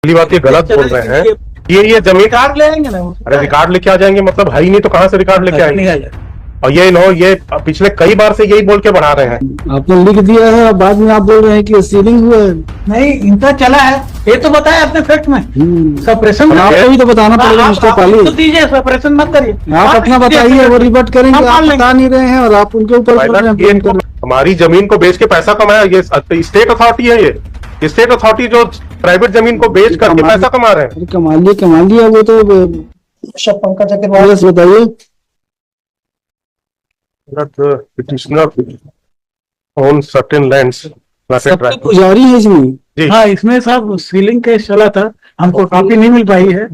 पहली बात ये गलत बोल रहे हैं। ये जमीन रिकॉर्ड ले आएंगे ना। अरे रिकॉर्ड लेके आ जाएंगे, मतलब है ही नहीं तो कहाँ से रिकॉर्ड लेके आएंगे। और ये पिछले कई बार से यही बोल के बढ़ा रहे हैं। आपने लिख दिया है और बाद में आप बोल रहे हैं कि सीलिंग हुआ है। नहीं, इनका चला है, ये तो बताया अपने फैक्ट में। सप्रेशन आपको भी तो बताना पड़ेगा मिस्टर पाली। तो दीजिए, सप्रेशन मत करिए। आप अपना बताइए, वो रिवर्ट करेंगे। आप बता नहीं रहे हैं और आप उनके ऊपर हमारी जमीन को बेच के पैसा कमाया, ये स्टेट अथॉरिटी है। ये स्टेट अथॉरिटी जो प्राइवेट जमीन को बेच करके पैसा कमा रहे हैं। कमा लिया वो तो। पंकज अग्रवाल बताइए। petitioner on certain lands पुजारी है इसमें। हाँ, इसमें सब सीलिंग केस चला था, हमको कॉपी नहीं मिल पाई है।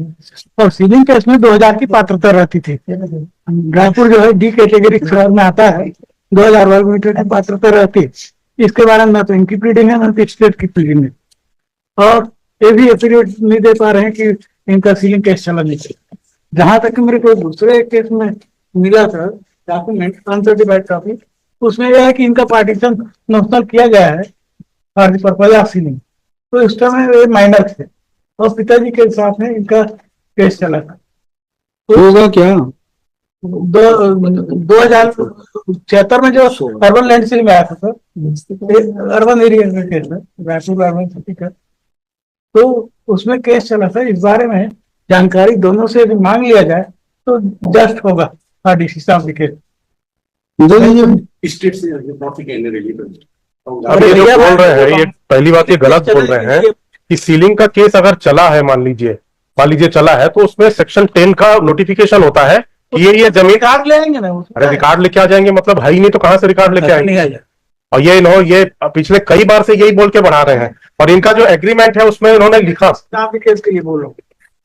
और सीलिंग केस में 2000 की पात्रता रहती थी। रायपुर जो है डी कैटेगरी शहर में आता है, 2000 वर्ग मीटर की पात्रता रहती है। इसके बारे में ना तो इनकी प्लीडिंग है ना तो स्टेट की प्लीडिंग है। और ये भी एफिडेविट नहीं दे पा रहे हैं कि इनका सीलिंग केस चला नहीं चाहिए। जहां तक मेरे को दूसरे केस में मिला था डॉक्यूमेंट अनसर्टिफाइड कॉपी, उसमें यह है कि इनका पार्टीशन नॉमिनल किया गया है for the purpose of ceiling. तो इस टाइम ये माइनर थे और पिताजी के साथ में इनका केस चला था। तो होगा क्या 2076 में जो अर्बन लैंड सील में आया था सर, अर्बन एरिया का केस है, रायपुर अर्बन सिटी का। तो उसमें केस चला था। इस बारे में जानकारी दोनों से यदि मांग लिया जाए तो जस्ट होगा decision of the case. State से अब ये जो बोल रहे हैं, ये पहली बात ये गलत बोल रहे हैं कि सीलिंग का केस अगर चला है, मान लीजिए चला है, तो उसमें सेक्शन 10 का नोटिफिकेशन होता है कि ये जमीन रिकॉर्ड ले आएंगे ना। अरे रिकॉर्ड लेके आ जाएंगे, मतलब है ही नहीं तो कहाँ से रिकॉर्ड लेके आएंगे। और ये पिछले कई बार से यही बोल के बढ़ा रहे हैं। और इनका जो एग्रीमेंट है उसमें इन्होंने लिखा, केस के लिए बोल रहा हूँ,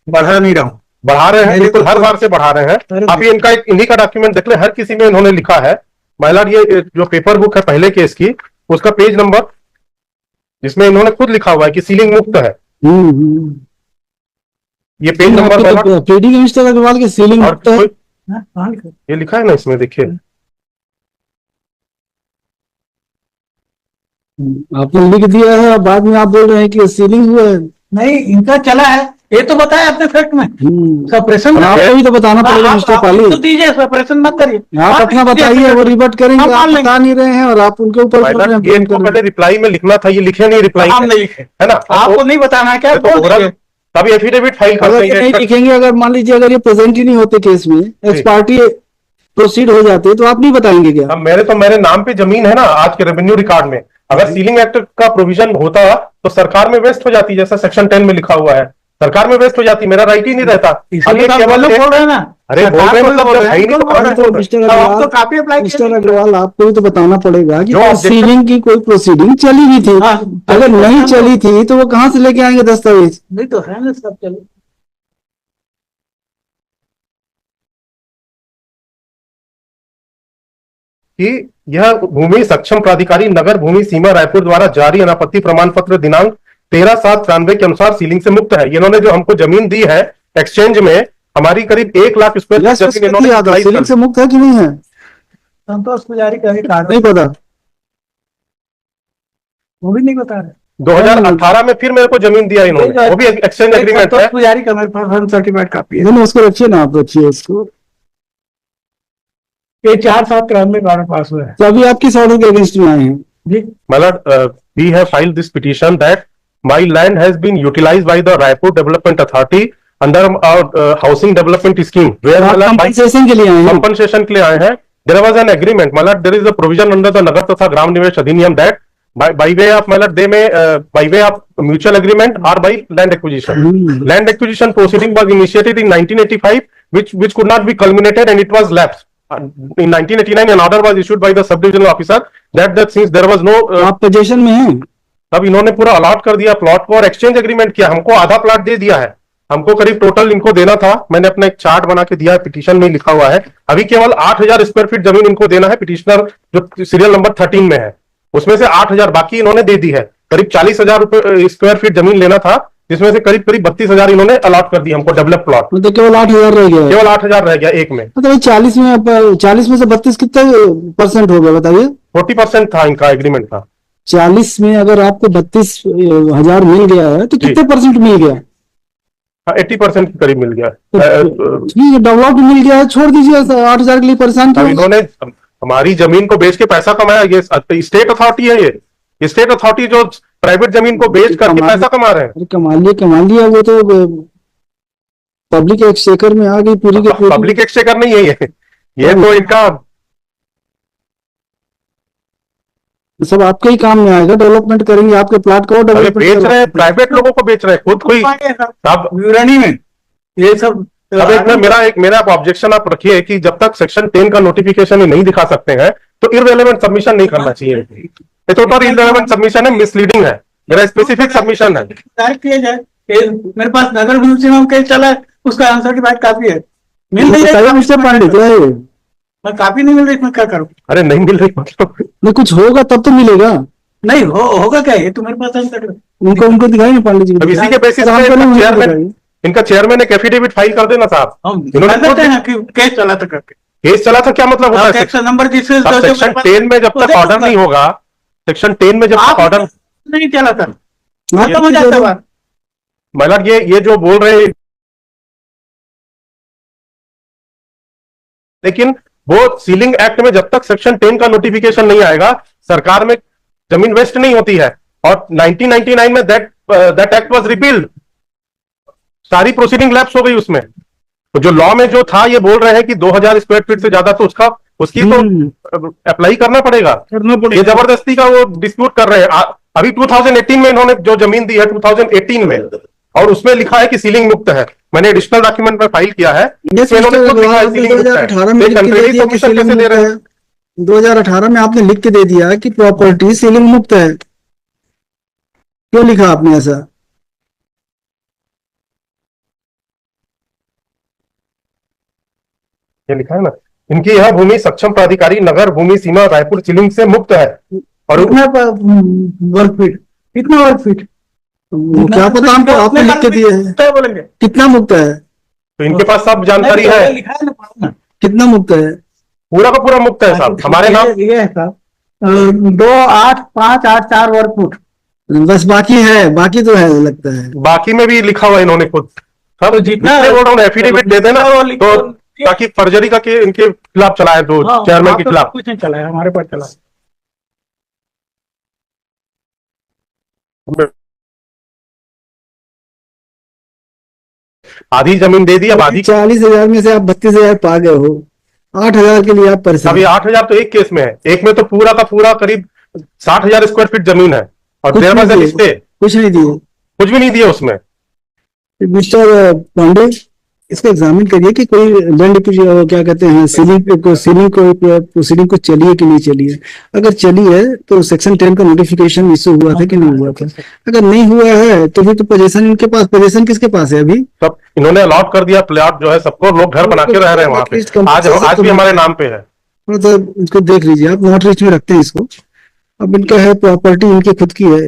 बढ़ा नहीं रहा हूँ, बढ़ा रहे हैं, बिल्कुल हर बार से बढ़ा रहे हैं। आप ये इनका इन्हीं का डॉक्यूमेंट देख ले, हर किसी में इन्होंने लिखा है। महिला ये जो पेपर बुक है पहले केस की, उसका पेज नंबर जिसमें इन्होंने खुद लिखा हुआ है कि सीलिंग मुक्त है। ये page number pleading mister Agarwal की सीलिंग मुक्त है, ये लिखा है ना इसमें, देखिए। आपने लिख दिया है और बाद में आप बोल रहे हैं कि सीलिंग हुआ है। नहीं, इनका चला है, ये तो बताया अपने फैक्ट में। सप्रेशन आपको भी तो बताना पड़ेगा मिस्टर पाली। तो दीजिए, सप्रेशन मत करिए। आप अपना बताइए, वो रिवर्ट करेंगे। आप बता नहीं रहे हैं और आप उनके ऊपर पहले रिप्लाई में लिखना था, ये लिखे नहीं, रिप्लाई नहीं लिखे है ना। आपको नहीं बताना है क्या? तभी एफिडेविट फाइल करते हैं। नहीं लिखेंगे, अगर मान लीजिए अगर ये प्रेजेंट ही नहीं होते केस में, एक्स पार्टी प्रोसीड हो जाते, तो आप नहीं बताएंगे क्या? मेरे नाम पे जमीन है ना आज के रेवेन्यू रिकॉर्ड में। अगर सीलिंग एक्ट का प्रोविजन होता तो सरकार में वेस्ट हो जाती, जैसा सेक्शन 10 में लिखा हुआ है, सरकार में वेस्ट हो जाती, मेरा राइट ही नहीं रहता। बोल रहे हैं ना, अरे बोल रहे हैं मिस्टर अग्रवाल, आपको भी तो बताना पड़ेगा कि सीलिंग की कोई प्रोसीडिंग चली भी थी। अगर नहीं चली थी तो वो कहाँ से लेके आएंगे दस्तावेज? नहीं तो है ना, सब चलो। कि यह भूमि सक्षम प्राधिकारी नगर भूमि सीमा रायपुर द्वारा जारी अनापत्ति प्रमाण पत्र दिनांक 13/7/93 के अनुसार सीलिंग से मुक्त है। इन्होंने जो हमको जमीन दी है एक्सचेंज में, हमारी करीब 1 लाख स्क्वायर सीलिंग से मुक्त है कि नहीं है? संतोष पुजारी का नहीं पता, वो भी नहीं बता रहे। 2018 में फिर मेरे को जमीन दिया इन्होंने, वो भी एक्सचेंज एग्रीमेंट है। पुजारी का मेरे पास सर्टिफाइड कॉपी है। उसको रखिए ना, आप रखिए उसको। ये 4/7/93 में पास हुआ है। तो अभी आप किस ऑर्डर के अगेंस्ट में आए हैं? जी, मतलब we have filed this petition that my land has been utilized by the Raipur Development Authority under our housing development scheme, where compensation के लिए आए हैं। कंपनसेशन के लिए आए हैं। There was an agreement, मतलब there is a provision under the नगर तथा ग्राम निवेश अधिनियम that by way of मतलब they may by way of mutual agreement or by land acquisition. Land acquisition proceeding was initiated in 1985, which could not be culminated and it was lapsed. In 1989 an order was issued by the sub-divisional officer that since there was no आप position में हैं, तब इन्होंने पूरा allot कर दिया plot को और एक्सचेंज एग्रीमेंट किया। हमको आधा प्लॉट दे दिया है, हमको करीब टोटल इनको देना था। मैंने अपना एक चार्ट बना के दिया है, पिटीशन में लिखा हुआ है। अभी केवल 8000 स्क्वायर फीट जमीन इनको देना है। पिटिशनर जो सीरियल नंबर 13 में है उसमें से 8000 बाकी इन्होंने दे दी है। करीब 40,000 स्क्वायर फीट जमीन लेना था, जिसमें से करीब 32,000 इन्होंने अलॉट कर दिया हमको डेवलप प्लॉट। तो केवल 8,000 रह गया, केवल 8,000 रह गया एक में। मतलब 40 में से 32 कितना % हो गया बताइए? 40% था इनका एग्रीमेंट था। 40 में अगर आपको 32,000 मिल गया है तो कितने % मिल गया? 80% के करीब मिल गया। ठीक है, डेवलप मिल गया है, छोड़ दीजिए, 8,000 के लिए परेशान अब क्यों? इन्होंने हमारी जमीन को बेच के पैसा कमाया, ये स्टेट अथॉरिटी है, ये स्टेट अथॉरिटी जो प्राइवेट जमीन को बेच करके पैसा कमा रहे हैं। अरे कमा लिया, वो तो पब्लिक एक्सचेकर में आ गई पूरी के पूरी। पब्लिक एक्सचेकर नहीं है ये तो इनका सब आपके ही काम में आएगा, डेवलपमेंट करेंगे आपके प्लाट को, डेवलपमेंट बेच रहे हैं, प्राइवेट लोगों को बेच रहे हैं, खुद कोई। अब विवरणी में ये सब अब मेरा ऑब्जेक्शन आप रखिए कि जब तक सेक्शन 10 का नोटिफिकेशन ही नहीं दिखा सकते हैं तो इररेलेवेंट सबमिशन नहीं करना चाहिए। ये तो इररेलेवेंट सबमिशन है, मिसलीडिंग है, मेरा स्पेसिफिक सबमिशन है। किया जाए, मेरे पास नगर भूमि सीमा में केस चला है, उसका आंसर की बात काफी है, मिल नहीं रही मिस्टर पांडे क्या है? मैं काफी नहीं मिल रही, मैं क्या करूँ? अरे नहीं मिल रही मतलब नहीं, कुछ होगा तब तो मिलेगा। नहीं होगा क्या, ये तो मेरे पास आंसर है। उनको दिखाई ना पांडे जी अब को। इसी के बेसिस पे इनका चेयरमैन एक एफिडेविट फाइल कर देना साहब। इन्होंने केस चला था करके, केस चला था, क्या मतलब होता है? सेक्शन नंबर जिससे सेक्शन 10 में जब तक ऑर्डर नहीं होगा, सेक्शन 10 में जब तक ऑर्डर नहीं चला था, खत्म हो जाता बात। मतलब ये जो बोल रहे हैं, लेकिन वो सीलिंग एक्ट में जब तक सेक्शन 10 का नोटिफिकेशन नहीं आएगा, सरकार में जमीन वेस्ट नहीं होती है। और 1999 में दैट एक्ट वाज रिपील्ड, सारी प्रोसीडिंग लैप्स हो गई उसमें। तो जो लॉ में जो था, ये बोल रहे हैं कि 2000 स्क्वायर फीट से ज्यादा तो उसकी तो अप्लाई करना पड़ेगा। ये जबरदस्ती का वो डिस्प्यूट कर रहे हैं। अभी 2018 में इन्होंने जो जमीन दी है 2018 में, और उसमें लिखा है कि सीलिंग मुक्त है। मैंने एडिशनल डॉक्यूमेंट में फाइल किया है, इसमें इन्होंने खुद लिखा है सीलिंग मुक्त है। 2018 में आपने लिख के दे दिया कि प्रॉपर्टी सीलिंग मुक्त है, क्यों लिखा आपने ऐसा? ये लिखा है ना, इनकी यह भूमि सक्षम प्राधिकारी नगर भूमि सीमा रायपुर सीलिंग से मुक्त है। और वर्ग फीट, कितना वर्ग फीट क्या पता, हमको आपने लिख के दिए है, बोलेंगे कितना मुक्त है? तो इनके पास सब जानकारी है, कितना मुक्त है? पूरा का पूरा मुक्त है साहब, हमारे नाम। ये है साहब 2,8,5,8,4 वर्ग फुट, बस बाकी है, बाकी तो है लगता है। बाकी में भी लिखा हुआ इन्होंने खुद सब, तो जितना बोल रहा हूँ एफिडेविट दे देना, तो ताकि फर्जरी का के इनके खिलाफ चलाए, तो चेयरमैन के खिलाफ। कुछ नहीं चला है, हमारे पास चला है। आधी जमीन दे दी, अब आधी। 40,000 में से आप 32,000 पा गए हो, 8,000 के लिए आप परेशान। अभी 8,000 तो एक केस में है, एक में तो पूरा का पूरा करीब 60,000 स्क्वायर फीट जमीन है, और देर में से स्टे कुछ नहीं दिए, कुछ भी नहीं दिया उसमें। मिस्टर पांडे, इसको एग्जामिन करिए कि कोई लैंड क्या कहते हैं सीलिंग को प्रोसीडिंग को चलिए कि नहीं चलिए। अगर चली है तो सेक्शन 10 का नोटिफिकेशन इशू हुआ था कि नहीं हुआ था? अगर नहीं हुआ है तो फिर तो पोजीशन इनके पास, पोजीशन किसके पास है अभी? सब इन्होंने अलॉट कर दिया, प्लॉट जो है सबको, लोग घर बना के रह रहे हैं वहां पे, आज भी हमारे नाम पे है। मतलब इसको देख लीजिए आप, नॉट रिच में रखते हैं इसको। अब इनका है प्रॉपर्टी, इनकी खुद की है,